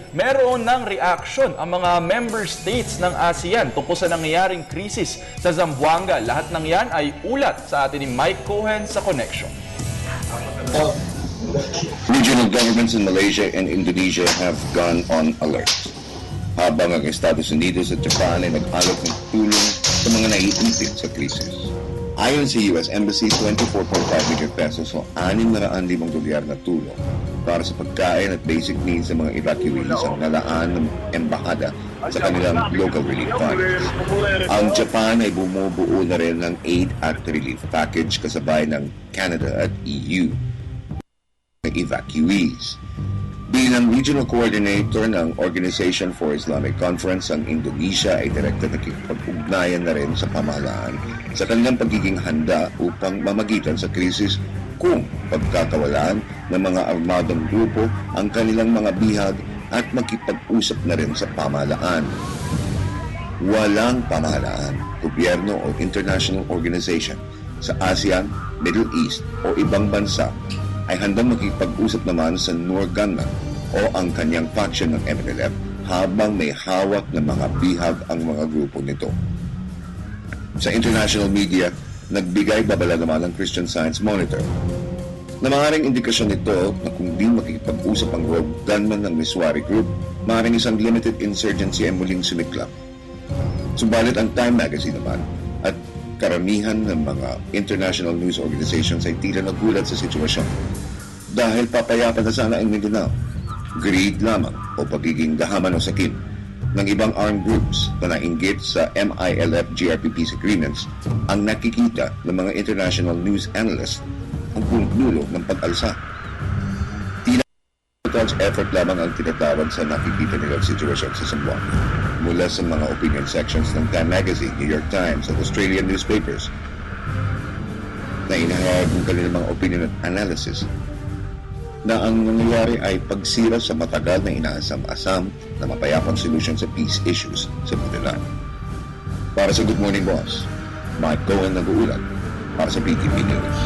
Meron ng reaction ang mga member states ng ASEAN tungkol sa nangyayaring krisis sa Zamboanga. Lahat ng yan ay ulat sa atin ni Mike Cohen sa Connection. Regional governments in Malaysia and Indonesia have gone on alert, habang ang Estados Unidos at Japan ay nag-alok ng tulong sa mga naiipit sa krisis. Ayon sa US Embassy, 24.5 million pesos o 605 dolyar na tulong para sa pagkain at basic needs ng mga evacuees ang nalaan ng embahada sa kanilang local relief funds. Ang Japan ay bumubuo na rin ng aid at relief package kasabay ng Canada at EU ng evacuees. Bilang regional coordinator ng Organization for Islamic Conference, ang Indonesia ay direkta nakikipag-ugnayan na rin sa pamahalaan sa kanilang pagiging handa upang mamagitan sa krisis kung pagkakawalaan ng mga armadong grupo ang kanilang mga bihag at makipag-usap na rin sa pamahalaan. Walang pamahalaan, gobyerno o international organization sa ASEAN, Middle East o ibang bansa ay handang makipag-usap naman sa Nur Gunman o ang kanyang faction ng MNLF habang may hawak ng mga bihag ang mga grupo nito. Sa international media, nagbigay babala naman ang Christian Science Monitor na maaaring indikasyon nito na kung di makikipag-usap ang rogue gunman ng Miswari Group, maaaring isang limited insurgency ay muling sumiklap. Subalit ang Time Magazine naman at karamihan ng mga international news organizations ay tila nagulat sa sitwasyon dahil papayapa na sana ang Mindanao. Greed lamang o pagiging gahaman o sakim ng ibang armed groups na nainggit sa MILF-GRP peace agreements ang nakikita ng mga international news analysts ang punot-dulo ng pag-alsa. Tila effort lamang ang tinatawag sa nakikita nilang sitwasyon sa Zamboanga mula sa mga opinion sections ng Time Magazine, New York Times at Australian newspapers na inahayag ng kanilang mga opinion at analysis na ang nangyayari ay pagsira sa matagal na inaasam-asam na mapayapang solusyon sa peace issues sa Mindanao. Para sa Good Morning Boss, Mike Cohen nag-uulat para sa PTV News.